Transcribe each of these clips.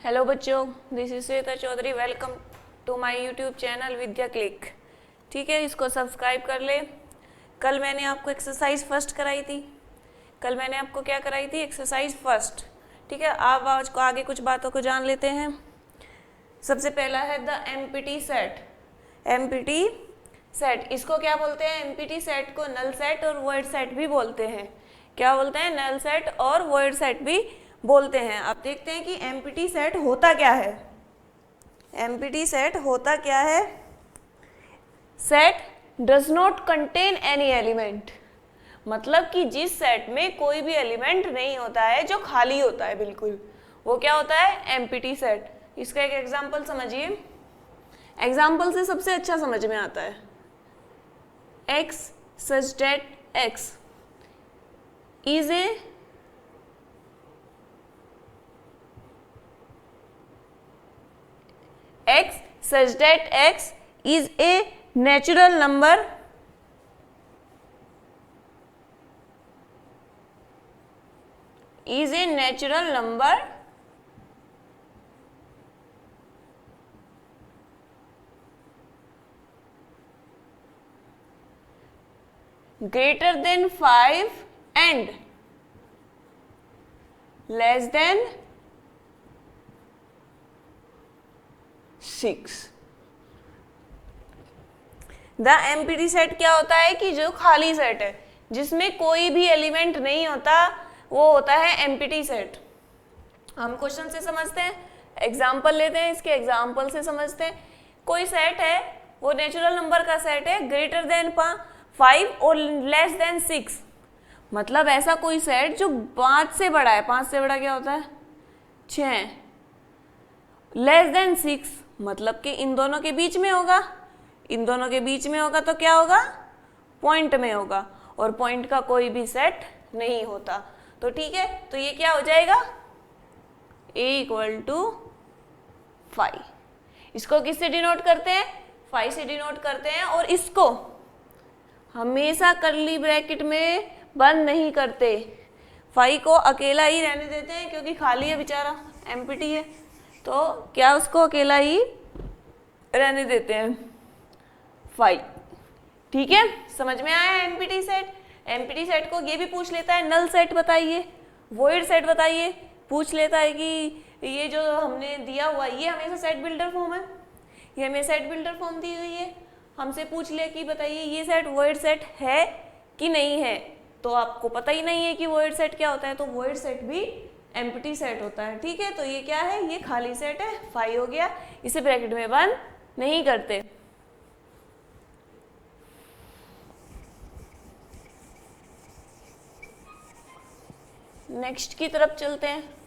Hello बच्चों, this is Shweta Chaudhary. Welcome to my YouTube channel Vidya click. ठीक है, इसको सब्सक्राइब कर ले। कल मैंने आपको एक्सरसाइज फर्स्ट कराई थी। कल मैंने आपको क्या कराई थी? Exercise first. ठीक है, आप आज को आगे कुछ बातों को जान लेते हैं। सबसे पहला है the empty set. Empty set, इसको क्या बोलते हैं? एम्प्टी सेट को नल सेट और वॉइड सेट भी बोलते हैं। क्या बोलते हैं? नल सेट और वॉइड सेट भी बोलते हैं। अब देखते हैं कि एम्प्टी सेट होता क्या है। एम्प्टी सेट होता क्या है? Set does not contain any element, मतलब कि जिस सेट में कोई भी एलिमेंट नहीं होता है, जो खाली होता है बिल्कुल, वो क्या होता है? Empty set. इसका एक एग्जांपल समझिए। एग्जाम्पल से सबसे अच्छा समझ में आता है। x such that x is a x such that x is a natural number greater than 5 and less than 6। The empty set क्या होता है? कि जो खाली सेट है, जिसमें कोई भी एलिमेंट नहीं होता, वो होता है एम्प्टी सेट। हम क्वेश्चन से समझते हैं, एग्जाम्पल लेते हैं, इसके एग्जाम्पल से समझते हैं। कोई सेट है, वो नेचुरल नंबर का सेट है, ग्रेटर देन 5 और लेस देन 6। मतलब ऐसा कोई सेट जो 5 से बड़ा है। 5 से बड़ा क्या होता है? 6। लेस देन 6 मतलब कि इन दोनों के बीच में होगा। इन दोनों के बीच में होगा तो क्या होगा? पॉइंट में होगा, और पॉइंट का कोई भी सेट नहीं होता। तो ठीक है, तो ये क्या हो जाएगा? a = 5। इसको किससे डिनोट करते हैं? 5 से डिनोट करते हैं। और इसको हमेशा कर्ली ब्रैकेट में बंद नहीं करते। 5 को अकेला ही रहने देते हैं, क्योंकि खाली है बेचारा, एम्प्टी है, तो क्या उसको अकेला ही रहने देते हैं 5। ठीक है, समझ में आया एम्प्टी सेट? एम्प्टी सेट को ये भी पूछ लेता है नल सेट बताइए, वॉइड सेट बताइए। पूछ लेता है कि ये जो हमने दिया हुआ, ये हमेशा सेट बिल्डर फॉर्म है, ये हमें सेट बिल्डर फॉर्म दी हुई है। हमसे पूछ ले कि बताइए ये सेट वॉइड सेट है कि नहीं है, तो आपको पता ही नहीं है कि वॉइड सेट क्या होता है, तो वॉइड सेट भी एम्प्टी सेट होता है। ठीक है, तो ये क्या है? ये खाली सेट है, 5 हो गया, इसे ब्रैकेट में बंद नहीं करते। नेक्स्ट की तरफ चलते हैं।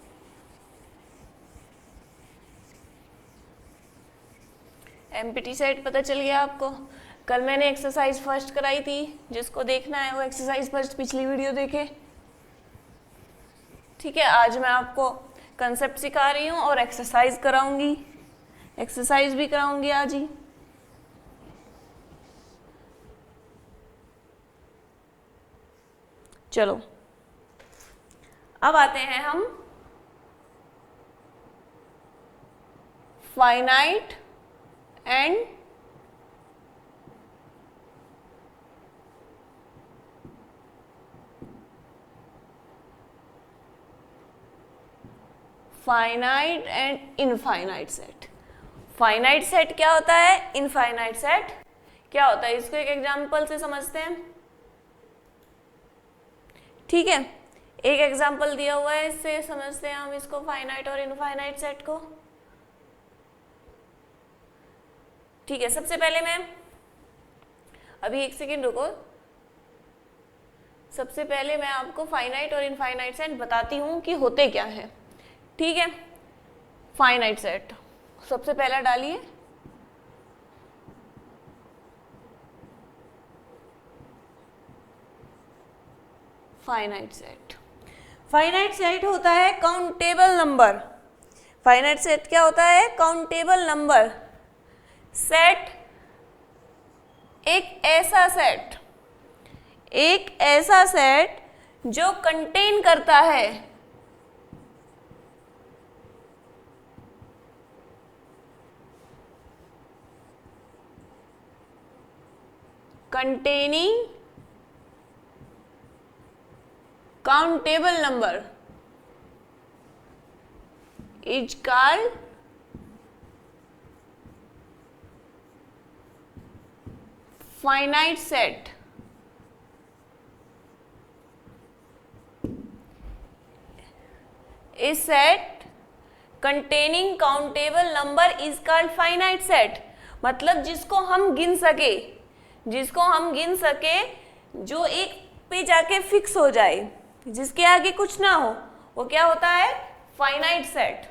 एम्प्टी सेट पता चल गया आपको। कल मैंने एक्सरसाइज फर्स्ट कराई थी, जिसको देखना है वो एक्सरसाइज फर्स्ट पिछली वीडियो देखे। ठीक है, आज मैं आपको कंसेप्ट सिखा रही हूँ और एक्सरसाइज कराऊंगी। एक्सरसाइज भी कराऊंगी आज ही। चलो, अब आते हैं हम finite and finite and infinite set. Finite set क्या होता है? इनफाइनाइट सेट क्या होता है? इसको एक एग्जांपल से समझते हैं। ठीक है, एक एग्जांपल दिया हुआ है, इससे समझते हैं हम इसको, फाइनाइट और इनफाइनाइट सेट को। ठीक है, सबसे पहले मैं अभी एक सेकेंड रुको। सबसे पहले मैं आपको फाइनाइट और इनफाइनाइट सेट बताती हूँ कि होते क्या है। ठीक है, फाइनाइट सेट सबसे पहला डालिए। फाइनाइट सेट, फाइनाइट सेट होता है काउंटेबल नंबर। फाइनाइट सेट क्या होता है? Countable number. सेट एक ऐसा सेट जो कंटेन करता है containing countable number is called finite set. A set containing countable number is called finite set. मतलब जिसको हम गिन सके, जो एक पे जाके फिक्स हो जाए, जिसके आगे कुछ ना हो, वो क्या होता है? Finite set.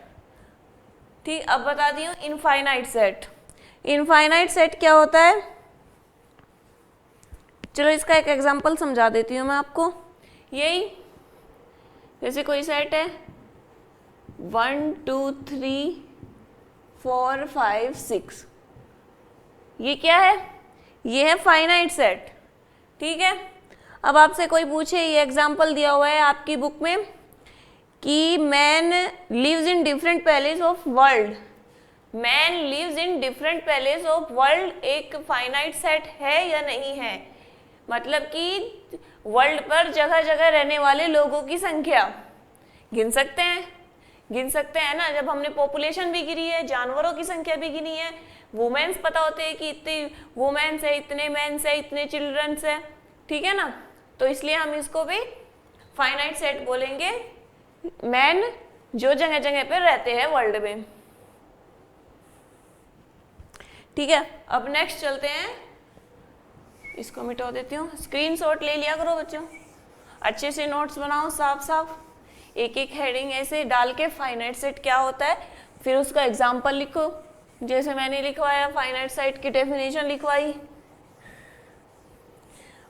ठीक, अब बता दी हूँ इनफाइनाइट सेट. इनफाइनाइट सेट क्या होता है? चलो इसका एक एग्जांपल समझा देती हूँ मैं आपको. यही जैसे कोई सेट है 1 2 3 4 5 6, ये क्या है? ये है फाइनाइट सेट. ठीक है. अब आपसे कोई पूछे, ये एग्जांपल दिया हुआ है आपकी बुक में कि man lives in different palace of world. Man lives in different palace of world एक फाइनाइट सेट है या नहीं है? मतलब कि वर्ल्ड पर जगह जगह रहने वाले लोगों की संख्या गिन सकते हैं ना. जब हमने पॉपुलेशन भी गिनी है, जानवरों की संख्या भी गिनी है, वुमेन्स पता होते हैं कि इतनी वुमेन्स है, इतने मेंस है, इतने चिल्ड्रंस है. ठीक है ना. तो इसलिए हम इसको भी फाइनाइट सेट बोलेंगे, मैन जो जगह जगह पे रहते हैं वर्ल्ड में. ठीक है. अब नेक्स्ट चलते हैं. इसको मिटा देती हूँ. स्क्रीनशॉट ले लिया करो बच्चों, अच्छे से नोट्स बनाओ साफ साफ, एक एक हेडिंग ऐसे डाल के फाइनाइट सेट क्या होता है, फिर उसका एग्जाम्पल लिखो. जैसे मैंने लिखवाया, फाइनाइट सेट की डेफिनेशन लिखवाई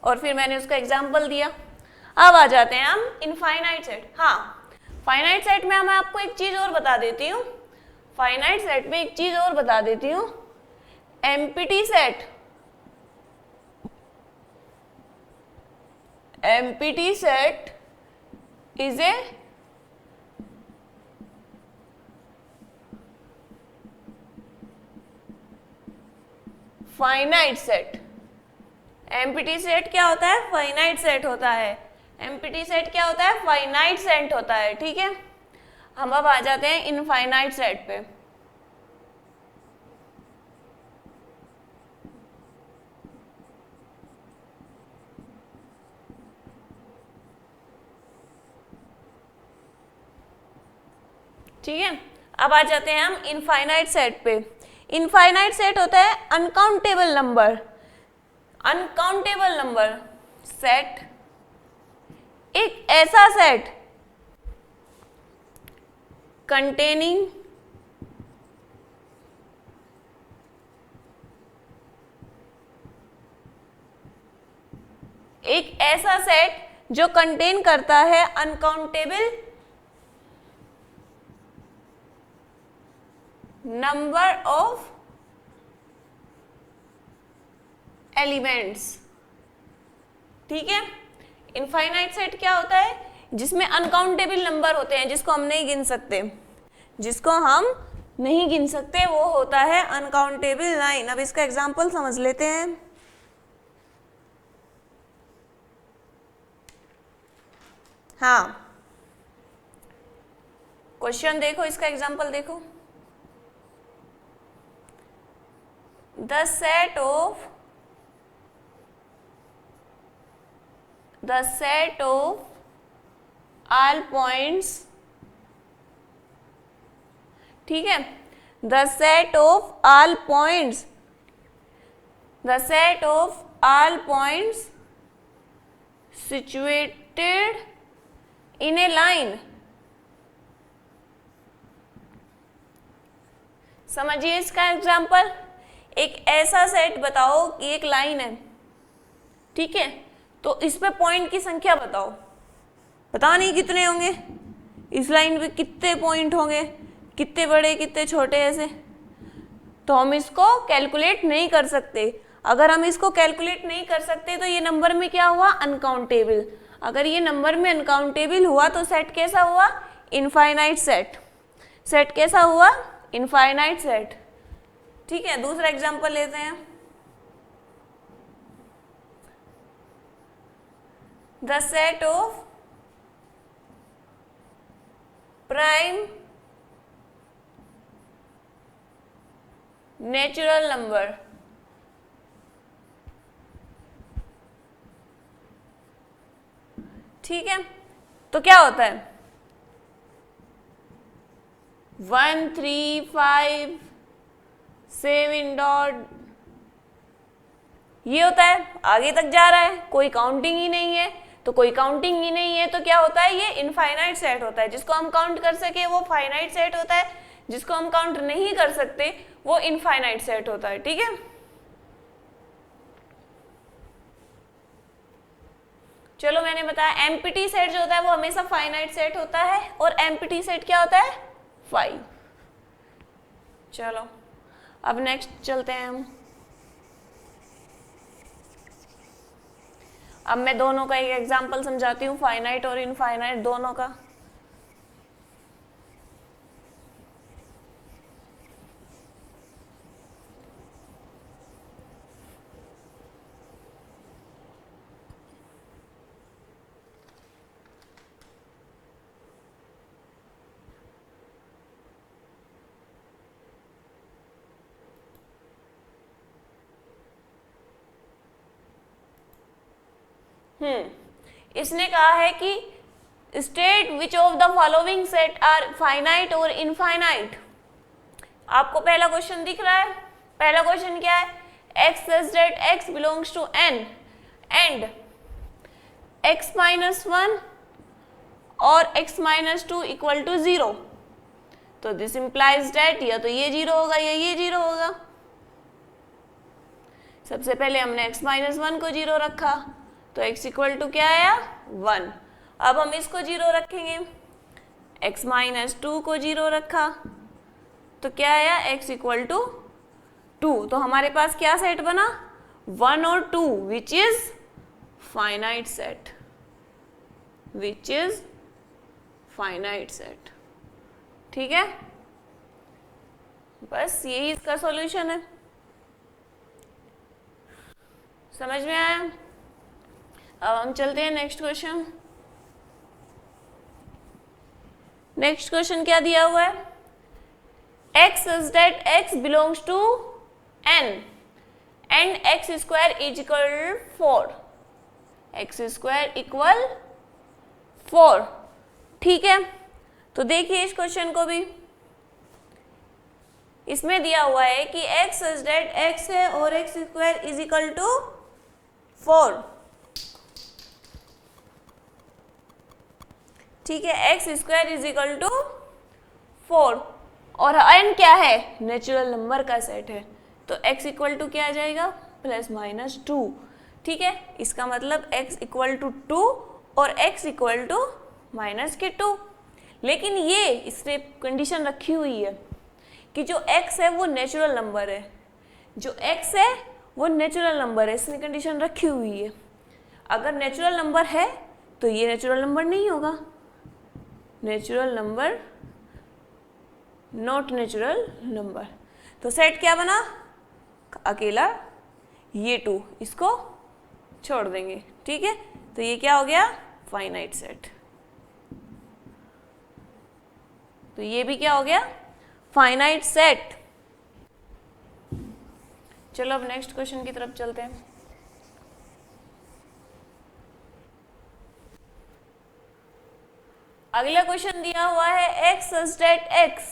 और फिर मैंने उसका एग्जाम्पल दिया. अब आ जाते हैं हम इनफाइनाइट सेट. हाँ, फाइनाइट सेट में मैं आपको एक चीज और बता देती हूँ. Empty set. Empty set is a finite set. Empty set क्या होता है? फाइनाइट सेट होता है. एम्प्टी सेट क्या होता है? फाइनाइट सेट होता है. ठीक है. हम अब आ जाते हैं इनफाइनाइट सेट पे. ठीक है. अब आ जाते हैं हम इनफाइनाइट सेट पे. इनफाइनाइट सेट होता है uncountable number. Uncountable number set एक ऐसा सेट कंटेनिंग जो कंटेन करता है अनकाउंटेबल नंबर ऑफ एलिमेंट्स. ठीक है. इनफाइनाइट सेट क्या होता है? जिसमें अनकाउंटेबल नंबर होते हैं, जिसको हम नहीं गिन सकते, वो होता है अनकाउंटेबल लाइन. अब इसका एग्जांपल समझ लेते हैं. हाँ, क्वेश्चन देखो, इसका एग्जांपल देखो. The set of all points. ठीक है. The set of all points situated in a line. समझिए इसका एग्जांपल. एक ऐसा सेट बताओ कि एक लाइन है. ठीक है. तो इस पे पॉइंट की संख्या बताओ. पता नहीं कितने होंगे, इस लाइन पे कितने पॉइंट होंगे, कितने बड़े कितने छोटे, ऐसे तो हम इसको कैलकुलेट नहीं कर सकते. अगर हम इसको कैलकुलेट नहीं कर सकते तो ये नंबर में क्या हुआ? अनकाउंटेबल. अगर ये नंबर में अनकाउंटेबल हुआ तो सेट कैसा हुआ? Infinite set. सेट कैसा हुआ? Infinite set. ठीक है. दूसरा एग्जांपल लेते हैं. The set of prime natural number. ठीक है, तो क्या होता है 1 3 5 7 डॉट, ये होता है, आगे तक जा रहा है, कोई काउंटिंग ही नहीं है। तो कोई काउंटिंग ही नहीं है तो क्या होता है, ये इनफाइनाइट सेट होता है। जिसको हम काउंट कर सके वो फाइनाइट सेट होता है, जिसको हम काउंट नहीं कर सकते वो इनफाइनाइट सेट होता है। ठीक है, चलो मैंने बताया एम्प्टी सेट जो होता है वो हमेशा फाइनाइट सेट होता है, और एम्प्टी सेट क्या होता है 5। चलो अब नेक्स्ट चलते हैं हम। अब मैं दोनों का एक एग्जांपल समझाती हूँ, फाइनाइट और इनफाइनाइट दोनों का। इसने कहा है कि state which of the following set are finite और इनफाइनाइट। आपको पहला क्वेश्चन दिख रहा है। पहला क्वेश्चन क्या है, x such that x belongs to n and x minus 1 और x minus 2 equal to 0। तो दिस implies that या तो ये 0 होगा या ये 0 होगा। सबसे पहले हमने x minus 1 को 0 रखा तो x इक्वल टू क्या आया 1। अब हम इसको 0 रखेंगे, x माइनस 2 को 0 रखा तो क्या आया x इक्वल टू 2। तो हमारे पास क्या सेट बना 1 और 2 which is finite set, which is finite set. ठीक है, बस यही इसका सॉल्यूशन है। समझ में आया? अब हम चलते हैं नेक्स्ट क्वेश्चन। नेक्स्ट क्वेश्चन क्या दिया हुआ है, x such that x belongs to n and x square is equal 4, x square equal 4। ठीक है, तो देखिए इस क्वेश्चन को भी, इसमें दिया हुआ है कि x such that x है और x square is equal to 4। ठीक है, x square is equal to 4 और n क्या है नेचुरल नंबर का सेट है, तो x इक्वल टू क्या आ जाएगा प्लस माइनस 2। ठीक है, इसका मतलब x इक्वल टू 2 और x इक्वल टू माइनस के 2। लेकिन ये इसने कंडीशन रखी हुई है कि जो x है वो नेचुरल नंबर है, जो x है वो नेचुरल नंबर है, इसने कंडीशन रखी हुई है। अगर नेचुरल नंबर है तो ये नेचुरल नंबर नहीं होगा, natural number not natural number. तो सेट क्या बना अकेला ये 2, इसको छोड़ देंगे। ठीक है, तो ये क्या हो गया फाइनाइट सेट। तो ये भी क्या हो गया फाइनाइट सेट। चलो अब नेक्स्ट क्वेश्चन की तरफ चलते हैं। अगला क्वेश्चन दिया हुआ है x such that x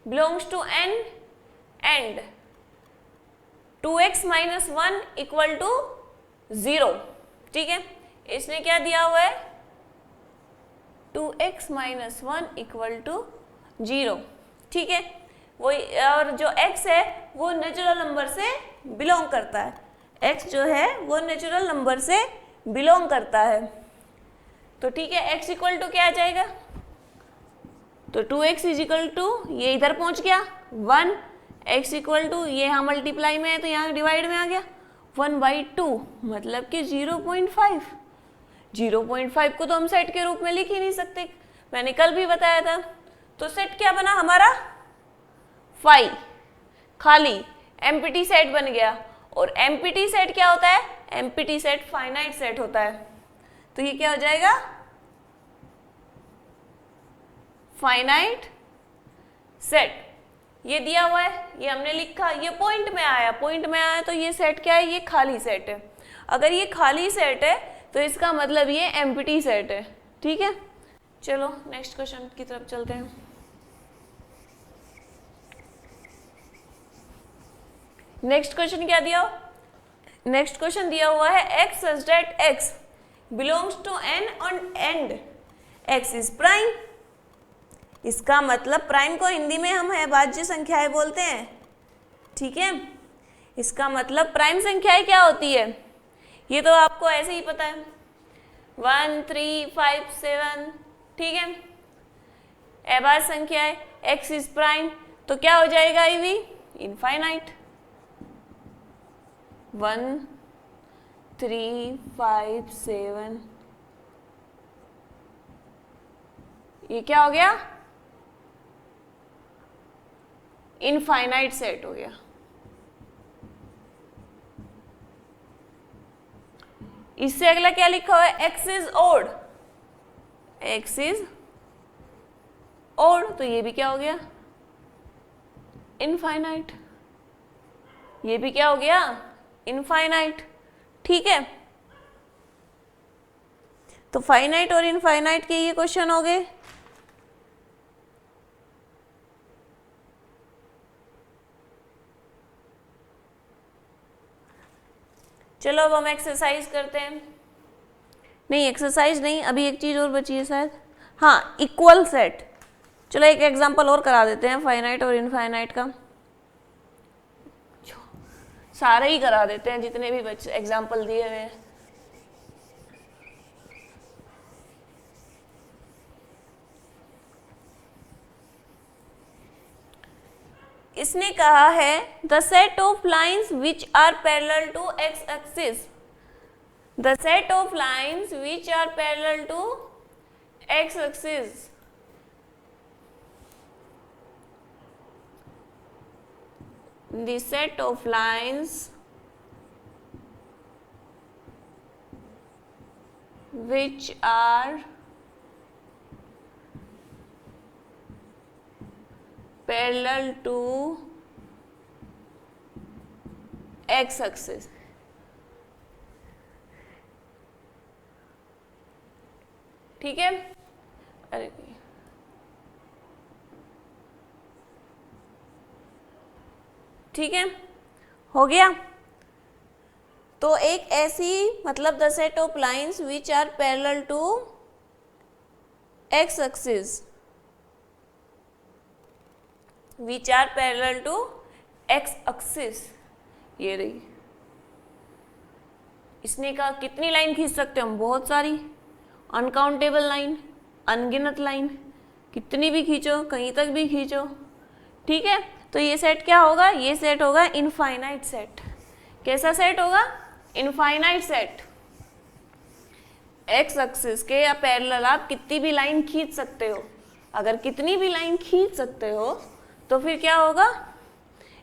belongs to n and 2x minus 1 equal to 0। ठीक है, इसने क्या दिया हुआ है 2x minus 1 equal to 0। ठीक है, वो और जो x है वो नेचुरल नंबर से बिलोंग करता है, x जो है वो नेचुरल नंबर से बिलोंग करता है। तो ठीक है, x इक्वल टू क्या आ जाएगा, तो 2x इज इक्वल टू ये इधर पहुंच गया 1, x इक्वल टू ये यहाँ मल्टीप्लाई में है तो यहाँ डिवाइड में आ गया 1/2, मतलब कि 0.5। 0.5 को तो हम सेट के रूप में लिख ही नहीं सकते, मैंने कल भी बताया था। तो सेट क्या बना हमारा 5, खाली एम्प्टी सेट बन गया। और एम्प्टी सेट क्या होता है, एम्प्टी सेट फाइनाइट सेट होता है। तो ये क्या हो जाएगा, फाइनाइट सेट। ये दिया हुआ है, ये हमने लिखा, ये पॉइंट में आया, पॉइंट में आया तो ये सेट क्या है, ये खाली सेट है। अगर ये खाली सेट है तो इसका मतलब ये एम्प्टी सेट है। ठीक है, चलो नेक्स्ट क्वेश्चन की तरफ चलते हैं। नेक्स्ट क्वेश्चन क्या दिया, नेक्स्ट क्वेश्चन दिया हुआ है x such that x belongs to n and x is prime। इसका मतलब प्राइम को हिंदी में हम अभाज्य संख्याएं बोलते हैं। ठीक है, इसका मतलब प्राइम संख्याएं क्या होती है, ये तो आपको ऐसे ही पता है, 1 3 5 7। ठीक है, अभाज्य संख्याएं x इज प्राइम, तो क्या हो जाएगा ये भी इनफाइनाइट। 1 3 5 7, ये क्या हो गया, इनफाइनाइट सेट हो गया। इससे अगला क्या लिखा हुआ है, x is odd, x is odd, तो ये भी क्या हो गया, इनफाइनाइट। ये भी क्या हो गया, इनफाइनाइट। ठीक है, तो फाइनाइट और इनफाइनाइट के ये क्वेश्चन हो गए। चलो अब हम एक्सरसाइज करते हैं। नहीं, एक्सरसाइज नहीं, अभी एक चीज और बची है शायद, हाँ इक्वल सेट। चलो एक एग्जांपल और करा देते हैं फाइनाइट और इनफाइनाइट का, सारे ही करा देते हैं जितने भी बच्चे एग्जांपल दिए हुए हैं। इसने कहा है the set of lines which are parallel to x axis, the set of lines which are parallel to x axis the set of lines which are parallel to x axis। ठीक है, अरे ठीक है, हो गया। तो एक ऐसी मतलब the set of lines which are parallel to x axis, which are parallel to x axis, ये रही। इसने कहा कितनी लाइन खींच सकते हैं हम, बहुत सारी, अनकाउंटेबल लाइन, अनगिनत लाइन, कितनी भी खींचो, कहीं तक भी खींचो। ठीक है, तो ये सेट क्या होगा, ये सेट होगा इनफाइनाइट सेट। कैसा सेट होगा, इनफाइनाइट सेट। एक्स एक्सिस के या पैरेलल आप कितनी भी लाइन खींच सकते हो, अगर कितनी भी लाइन खींच सकते हो तो फिर क्या होगा,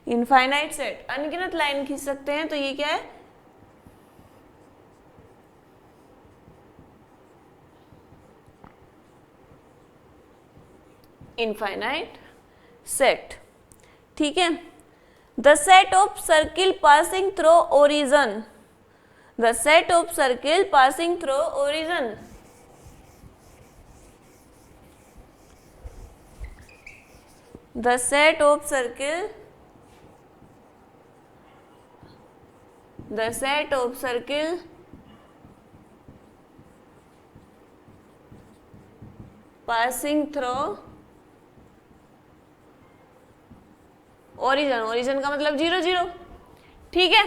इनफाइनाइट सेट। अनगिनत लाइन खींच सकते हैं तो ये क्या है, इनफाइनाइट सेट। ठीक है, the set of circle passing through origin, the set of circle passing through origin, the set of circle, the set of circle passing through origin, origin का मतलब 0 0। ठीक है,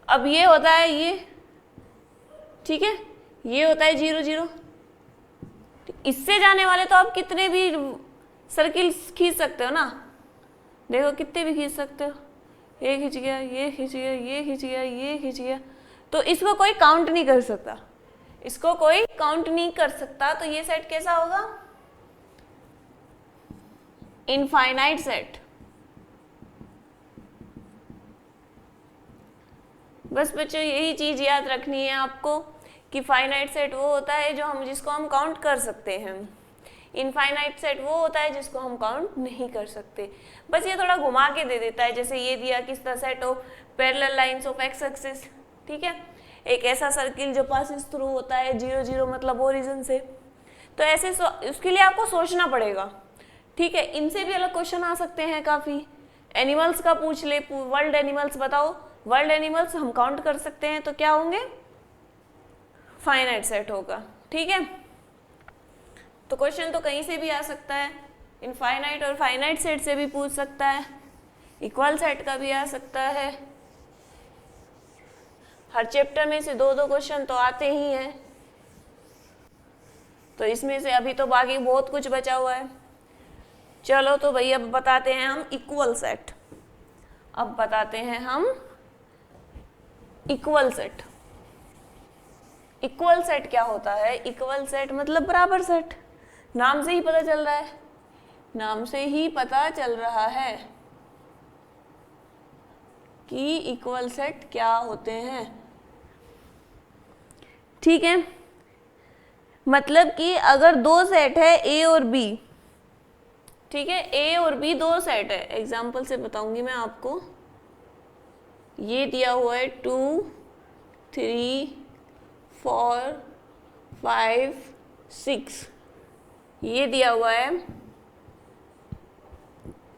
अब ये होता है ये, ठीक है, ये होता है 0 0। इससे जाने वाले तो आप कितने भी सर्किल खींच सकते हो ना, देखो कितने भी खींच सकते हो, ये खींच गया, ये खींच गया, ये खींच गया, ये खींच गया, तो इसको कोई काउंट नहीं कर सकता, इसको कोई काउंट नहीं कर सकता। तो ये सेट कैसा होगा, इनफाइनाइट सेट। बस बच्चों यही चीज याद रखनी है आपको कि फाइनाइट सेट वो होता है जिसको हम काउंट कर सकते हैं, इनफाइनाइट सेट वो होता है जिसको हम काउंट नहीं कर सकते। बस ये थोड़ा घुमा के दे देता है, जैसे ये दिया किसका set of parallel lines of x axis, ठीक है, एक ऐसा सर्किल जो पासिस थ्रू होता है 0 0 मतलब ओरिजिन से। तो ऐसे उसके लिए आपको सोचना पड़ेगा, ठीक है। इनसे भी अलग क्वेश्चन आ सकते हैं काफी। एनिमल्स का पूछ ले, वर्ल्ड एनिमल्स बताओ, वर्ल्ड एनिमल्स हम काउंट कर सकते हैं तो क्या होंगे, फाइनाइट सेट होगा, ठीक है। तो क्वेश्चन तो कहीं से भी आ सकता है, इनफाइनाइट और फाइनाइट सेट से भी पूछ सकता है, इक्वल सेट का भी आ सकता है। हर चैप्टर में से 2-2 क्वेश्चन तो आते ही हैं। तो इसमें से अभी तो बाकी बहुत कुछ बचा हुआ है। चलो तो भैया अब बताते हैं हम इक्वल सेट। अब बताते हैं हम इक्वल सेट। इक्वल सेट क्या होता है? इक्वल सेट मतलब बराबर सेट। नाम से ही पता चल रहा है, नाम से ही पता चल रहा है कि इक्वल सेट क्या होते हैं, ठीक है। मतलब कि अगर 2 सेट है ए और बी, ठीक है, ए और बी 2 सेट है। एग्जाम्पल से बताऊंगी मैं आपको। ये दिया हुआ है 2 3 4 5 6, ये दिया हुआ है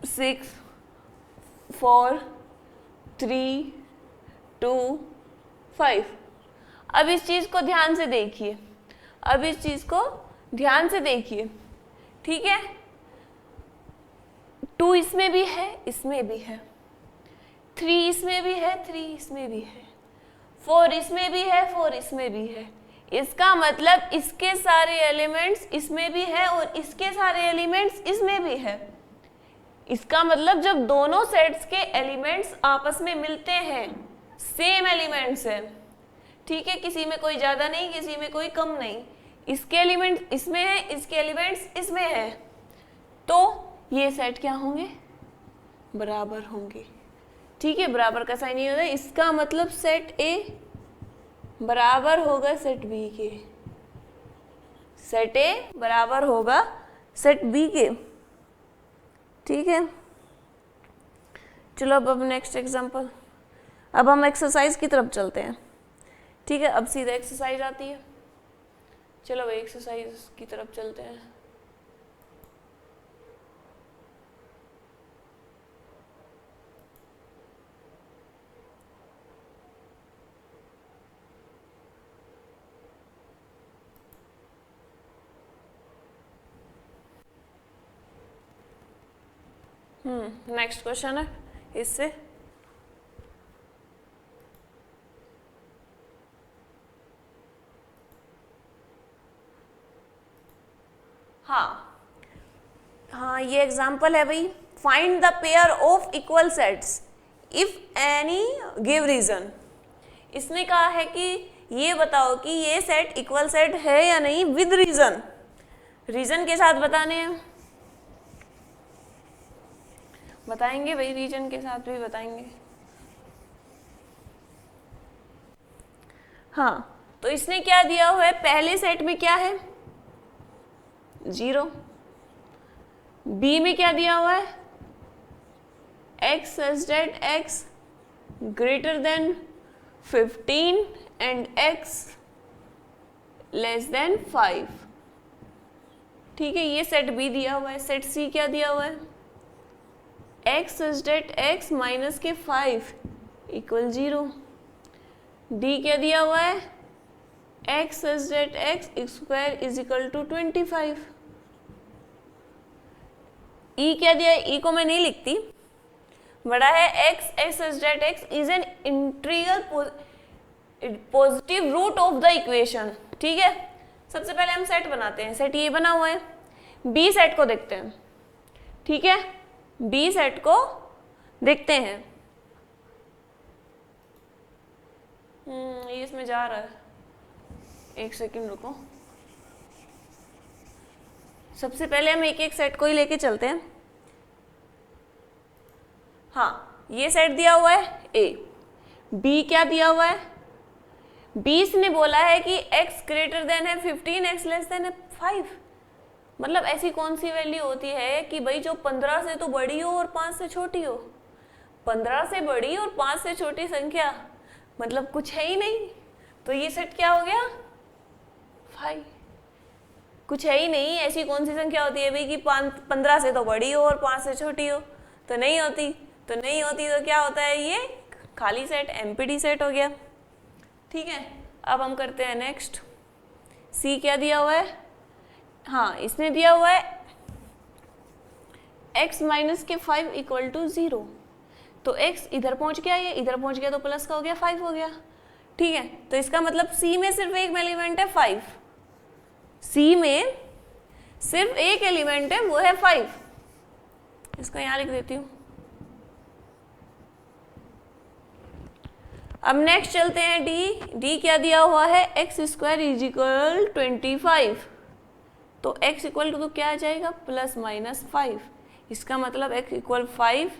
6 4 3 2 5। अब इस चीज को ध्यान से देखिए, अब इस चीज को ध्यान से देखिए, ठीक है। 2 इसमें भी है, इसमें भी है, 3 इसमें भी है, 3 इसमें भी है, 4 इसमें भी है, 4 इसमें भी है। इसका मतलब इसके सारे एलिमेंट्स इसमें भी है और इसके सारे एलिमेंट्स इसमें भी है। इसका मतलब जब दोनों सेट्स के एलिमेंट्स आपस में मिलते हैं, सेम एलिमेंट्स है, ठीक है, किसी में कोई ज्यादा नहीं, किसी में कोई कम नहीं, इसके एलिमेंट्स इसमें है, इसके एलिमेंट्स इसमें है, तो ये सेट क्या होंगे? बराबर होंगे, ठीक है। बराबर का साइन ये होता है, इसका मतलब सेट ए बराबर होगा सेट बी के, सेट ए बराबर होगा सेट बी के, ठीक है। चलो अब नेक्स्ट एग्जांपल, अब हम एक्सरसाइज की तरफ चलते हैं, ठीक है। अब सीधा एक्सरसाइज आती है। चलो भाई एक्सरसाइज की तरफ चलते हैं। नेक्स्ट क्वेश्चन है इससे, हाँ ये एग्जांपल है भाई। Find the pair of equal sets if any give reason. इसने कहा है कि ये बताओ कि ये सेट इक्वल सेट है या नहीं विद रीजन, रीजन के साथ बताने हैं। बताएंगे भाई, रीजन के साथ भी बताएंगे। हाँ तो इसने क्या दिया हुआ है, पहले सेट में क्या है 0, बी में क्या दिया हुआ है x such that x greater than 15 and x less than 5, ठीक है। ये सेट बी दिया हुआ है। सेट सी क्या दिया हुआ है, x such that x minus के 5 इक्वल 0। डी क्या दिया हुआ है, x such that x square is equal to 25। ई क्या दिया है, ई को मैं नहीं लिखती, बड़ा है x such that x is an integral positive root of the equation, ठीक है। सबसे पहले हम सेट बनाते हैं। सेट ये बना हुआ है, बी सेट को देखते हैं, ठीक है। बी सेट को देखते हैं। ये इसमें जा रहा है, एक सेकंड रुको। सबसे पहले हम एक एक सेट को ही लेके चलते हैं। हाँ ये सेट दिया हुआ है ए, बी क्या दिया हुआ है, 20 ने बोला है कि x ग्रेटर देन है 15, x लेस देन है 5। मतलब ऐसी कौन सी वैल्यू होती है कि भाई जो 15 से तो बड़ी हो और 5 से छोटी हो। 15 से बड़ी और 5 से छोटी संख्या मतलब कुछ है ही नहीं। तो ये सेट क्या हो गया? 5। कुछ है ही नहीं। ऐसी कौन सी संख्या होती है भाई कि 15 से तो बड़ी हो और 5 से छोटी हो? तो नहीं होती। तो नहीं होती तो क्या होता है? ये खाली सेट, एम्प्टी सेट हो गया। ठीक है, अब हम करते हैं नेक्स्ट। सी क्या दिया हुआ है? हाँ, इसने दिया हुआ है x माइनस के 5 इक्वल टू 0। तो x इधर पहुंच गया, ये इधर पहुंच गया, तो प्लस का हो गया 5 हो गया। ठीक है, तो इसका मतलब C में सिर्फ एक एलिमेंट है 5। C में सिर्फ एक एलिमेंट है, वो है 5। इसको यहां लिख देती हूँ। अब नेक्स्ट चलते हैं D क्या दिया हुआ है? x square is equal 25। तो x इक्वल टू क्या आ जाएगा? Plus minus 5। इसका मतलब x equal 5,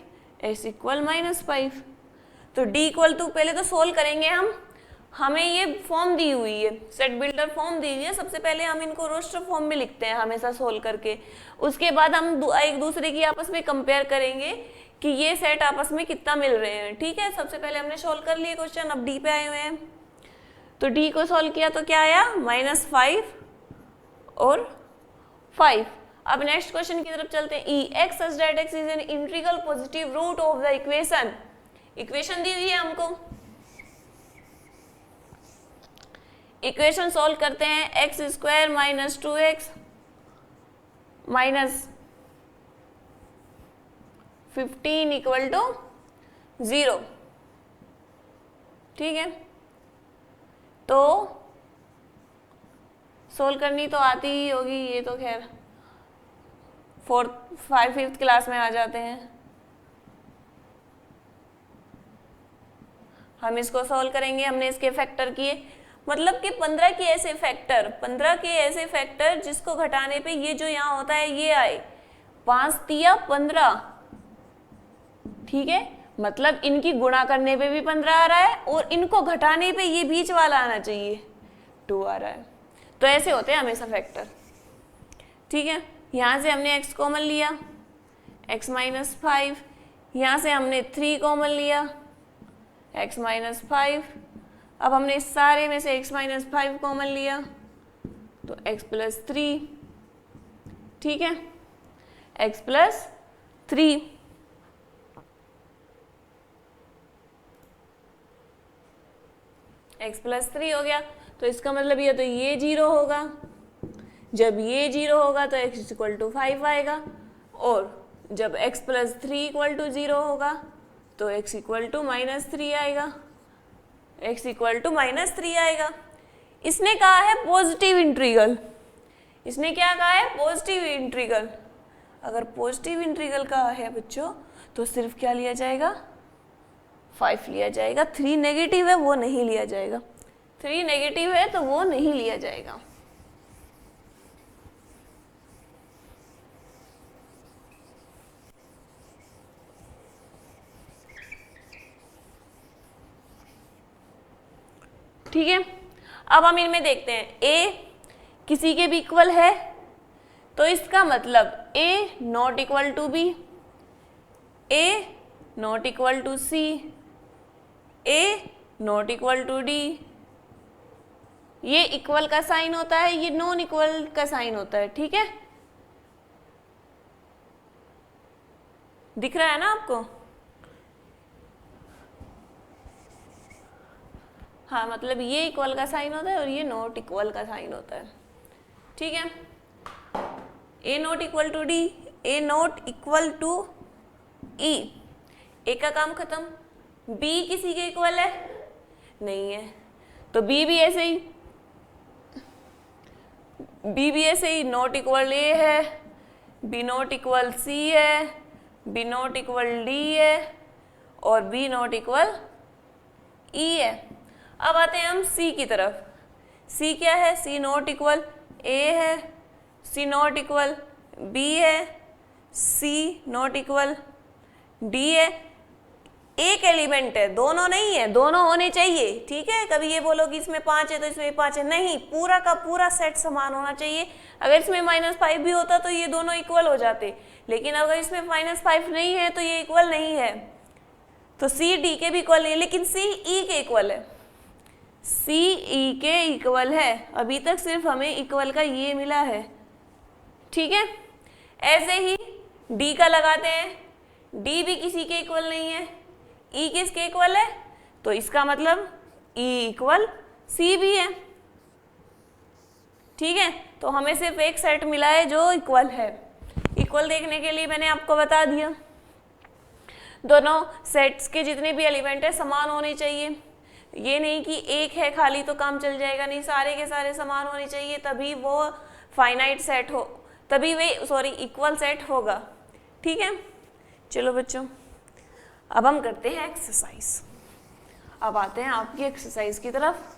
s equal minus 5। तो D इक्वल टू पहले तो सोल्व करेंगे हम। हमें ये फॉर्म दी हुई है, सेट बिल्डर फॉर्म दी हुई है। सबसे पहले हम इनको रोस्टर फॉर्म में लिखते हैं हमेशा सोल्व करके। उसके बाद हम एक दूसरे की आपस में कंपेयर करेंगे कि ये सेट आपस में कितना मिल रहे हैं। ठीक है, सबसे पहले हमने सोल्व कर लिए क्वेश्चन, अब D पे आए हुए हैं। तो D को सोल्व किया तो क्या आया? -5 और 5। अब नेक्स्ट क्वेश्चन की तरफ चलते हैं। E x such that x is an integral positive root of the equation। Equation दी हुई है हमको, इक्वेशन सोल्व करते हैं। x square minus 2x minus 15 equal to 0। ठीक है, तो सोल्व करनी तो आती ही होगी, ये तो खैर 5th क्लास में आ जाते हैं। हम इसको सोल्व करेंगे। हमने इसके फैक्टर किए, मतलब कि 15 के ऐसे फैक्टर जिसको घटाने पे ये जो यहाँ होता है ये आए। 5 तिया 15। ठीक है, मतलब इनकी गुणा करने पे भी 15 आ रहा है और इनको घटाने पे ये बीच वाला आना चाहिए 2 आ रहा है। तो ऐसे होते हैं हमेशा फैक्टर। ठीक है, यहाँ से हमने x कॉमन लिया, x माइनस 5। यहाँ से हमने 3 कॉमन लिया, x माइनस 5। अब हमने इस सारे में से x माइनस 5 कॉमन लिया तो x प्लस 3। ठीक है, x प्लस 3। x प्लस 3 हो गया। तो इसका मतलब ये तो ये 0 होगा। जब ये 0 होगा तो x इक्वल टू 5 आएगा, और जब x प्लस 3 इक्वल टू 0 होगा तो x इक्वल टू -3 आएगा। x इक्वल टू -3 आएगा। इसने कहा है पॉजिटिव इंटीग्रल। इसने क्या कहा है? Positive integral. अगर पॉजिटिव इंटीग्रल कहा है बच्चों तो सिर्फ क्या लिया जाएगा? 5 लिया जाएगा। 3 नेगेटिव है वो नहीं लिया जाएगा। 3 नेगेटिव है तो वो नहीं लिया जाएगा। ठीक है, अब हम इनमें देखते हैं। a किसी के भी इक्वल है तो इसका मतलब a not equal to b, a not equal to c, a not equal to d। ये इक्वल का साइन होता है, ये नॉन इक्वल का साइन होता है। ठीक है, दिख रहा है ना आपको? हाँ, मतलब ये इक्वल का साइन होता है और ये नॉट इक्वल का साइन होता है। ठीक है, A not equal to D, A not equal to E. A का काम खत्म। बी किसी के इक्वल है? नहीं है, तो बी भी ऐसे ही, नॉट इक्वल ए है, बी नॉट इक्वल सी है, बी नॉट इक्वल डी है और बी नॉट इक्वल ई है। अब आते हैं हम सी की तरफ। सी क्या है? सी नॉट इक्वल ए है, सी नॉट इक्वल बी है, सी नॉट इक्वल डी है। एक एलिमेंट है, दोनों नहीं है, दोनों होने चाहिए, ठीक है। कभी ये बोलो कि इसमें 5 है तो इसमें 5 है, नहीं, पूरा का पूरा सेट समान होना चाहिए। अगर इसमें -5 भी होता तो ये दोनों इक्वल हो जाते, लेकिन अगर इसमें -5 नहीं है तो ये इक्वल नहीं है। तो सी डी के भी इक्वल नहीं है, लेकिन सी ई के इक्वल है, सी ई के इक्वल है। अभी तक सिर्फ हमें इक्वल का ये मिला है, ठीक है। ऐसे ही डी का लगाते हैं, डी भी किसी के इक्वल नहीं है, ई किसके इक्वल है, तो इसका मतलब ई इक्वल सी भी है, ठीक है। तो हमें सिर्फ एक सेट मिला है जो इक्वल है। इक्वल देखने के लिए मैंने आपको बता दिया, दोनों सेट्स के जितने भी एलिमेंट है समान होने चाहिए। ये नहीं कि एक है खाली तो काम चल जाएगा, नहीं, सारे के सारे समान होने चाहिए, तभी वो फाइनाइट सेट हो, तभी वे इक्वल सेट होगा, ठीक है। चलो बच्चों, अब हम करते हैं एक्सरसाइज। अब आते हैं आपकी एक्सरसाइज की तरफ।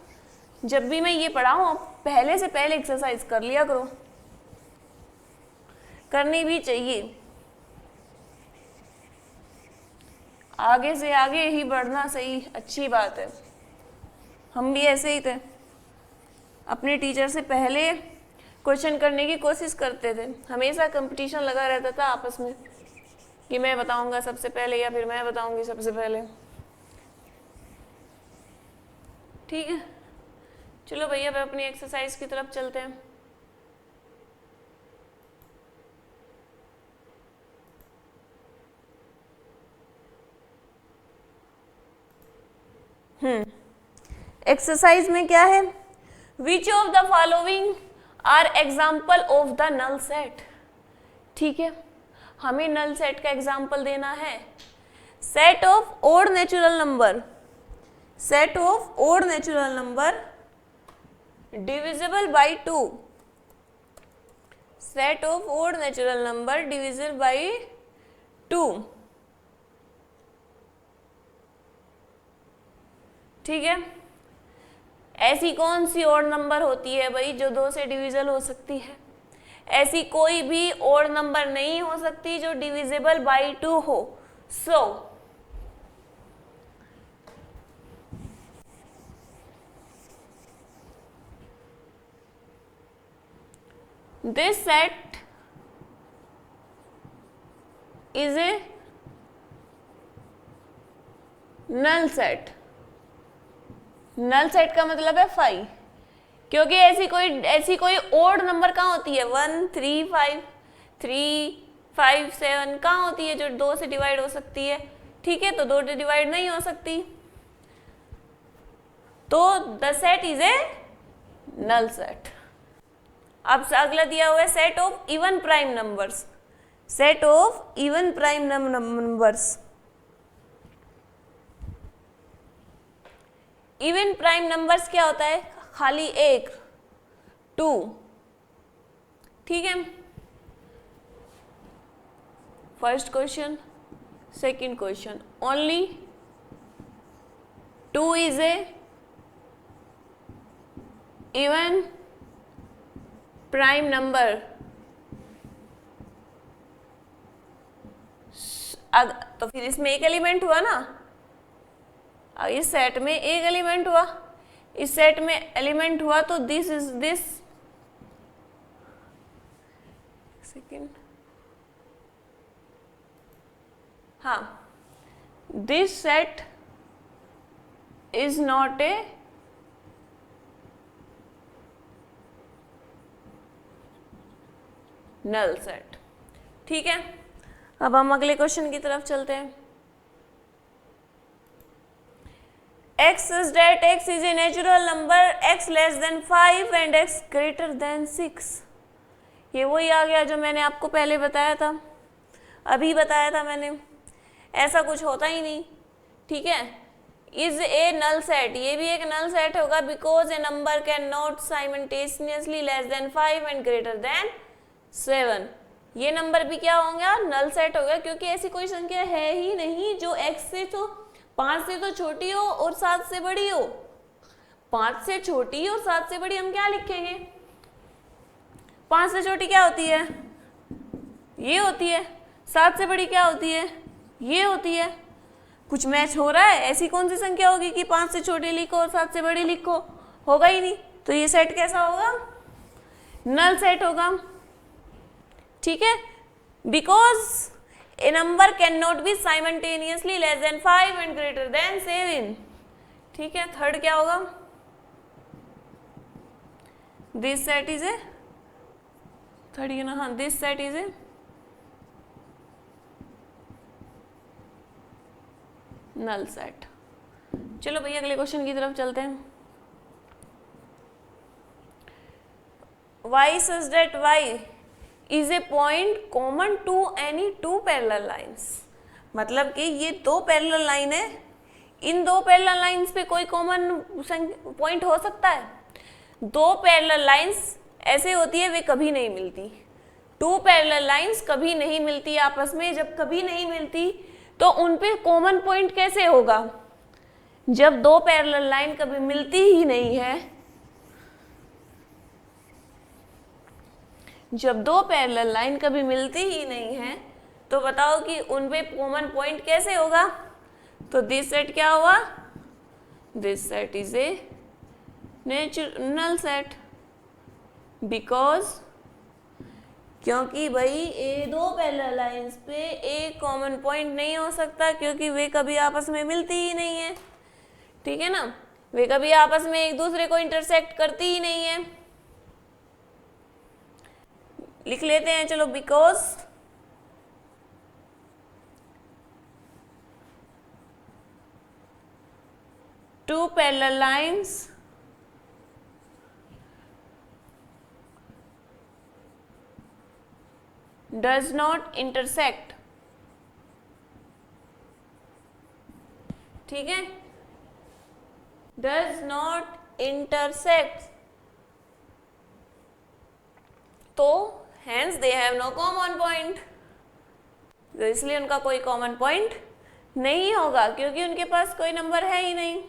जब भी मैं ये पढ़ाऊँ पहले से पहले एक्सरसाइज कर लिया करो, करनी भी चाहिए, आगे से आगे ही बढ़ना सही अच्छी बात है। हम भी ऐसे ही थे, अपने टीचर से पहले क्वेश्चन करने की कोशिश करते थे, हमेशा कंपटीशन लगा रहता था आपस में कि मैं बताऊंगा सबसे पहले या फिर मैं बताऊंगी सबसे पहले, ठीक है। चलो भैया, अब अपनी एक्सरसाइज की तरफ चलते हैं। एक्सरसाइज में क्या है, which of the following are example of the null set, ठीक है। हमें नल सेट का एग्जाम्पल देना है। Set of odd natural number, set of odd natural number divisible by 2, set of odd natural number divisible by 2, ठीक है। ऐसी कौन सी ओड नंबर होती है भाई जो 2 से डिविजिबल हो सकती है? ऐसी कोई भी ओड नंबर नहीं हो सकती जो डिविजिबल बाई 2 हो। So this set is a null set। Null set का मतलब है 5, क्योंकि ऐसी कोई ओड नंबर कहाँ होती है, 1 3 5 3 5 7 कहाँ होती है जो 2 से डिवाइड हो सकती है, ठीक है। तो 2 से डिवाइड नहीं हो सकती, तो the set is a null set. अब अगला दिया हुआ है set of even prime numbers, set of even prime numbers. Even prime numbers क्या होता है, खाली 1 2, ठीक है। First question, second question, only 2 is a even prime number. तो फिर इसमें एक एलिमेंट हुआ ना, इस सेट में एक एलिमेंट हुआ, इस सेट में एलिमेंट हुआ, तो दिस इज दिस सेकेंड, हाँ, this set is not a null set, ठीक है। अब हम अगले क्वेश्चन की तरफ चलते हैं। x is that x is a natural number, x less than 5 and x greater than 6। ये वही आ गया जो मैंने आपको पहले बताया था, अभी बताया था मैंने, ऐसा कुछ होता ही नहीं, ठीक है। इज ए नल सेट, ये भी एक नल सेट होगा, because a number can not simultaneously less than 5 and greater than 7। ये नंबर भी क्या होगा, नल सेट होगा, क्योंकि ऐसी कोई संख्या है ही नहीं जो x से तो 5 से तो छोटी हो और 7 से बड़ी हो। 5 से छोटी और 7 से बड़ी हम क्या लिखेंगे, 5 से छोटी क्या होती है, ये होती है, 7 से बड़ी क्या होती है, ये होती है। कुछ मैच हो रहा है? ऐसी कौन सी संख्या होगी कि 5 से छोटी लिखो और 7 से बड़ी लिखो? होगा ही नहीं। तो ये सेट कैसा होगा? नल सेट होगा। ठीक है, because a number can not be simultaneously less than 5 and greater than 7। ठीक है, थर्ड क्या होगा? This set is a, third ये ना, हाँ, this set is a null set. चलो भैया अगले क्वेश्चन की तरफ चलते हैं। y such that y is a point common to any two parallel lines। मतलब कि ये दो पैरेलल लाइन है, इन दो पैरेलल लाइंस पे कोई कॉमन पॉइंट हो सकता है? दो पैरेलल लाइंस ऐसे होती है वे कभी नहीं मिलती। टू पैरेलल लाइंस कभी नहीं मिलती आपस में। जब कभी नहीं मिलती तो उन पे कॉमन पॉइंट कैसे होगा? जब दो पैरेलल लाइन कभी मिलती ही नहीं है, जब दो पैरेलल लाइन कभी मिलती ही नहीं है तो बताओ कि उन पे कॉमन पॉइंट कैसे होगा? तो दिस सेट क्या हुआ? This set is a null set, because क्योंकि भाई ये दो पैरेलल लाइंस पे एक कॉमन पॉइंट नहीं हो सकता, क्योंकि वे कभी आपस में मिलती ही नहीं है। ठीक है ना, वे कभी आपस में एक दूसरे को इंटरसेक्ट करती ही नहीं है। लिख लेते हैं, चलो, because two parallel lines does not intersect। ठीक है, does not intersect, तो hence they have no common point। तो इसलिए उनका कोई कॉमन पॉइंट नहीं होगा, क्योंकि उनके पास कोई नंबर है ही नहीं।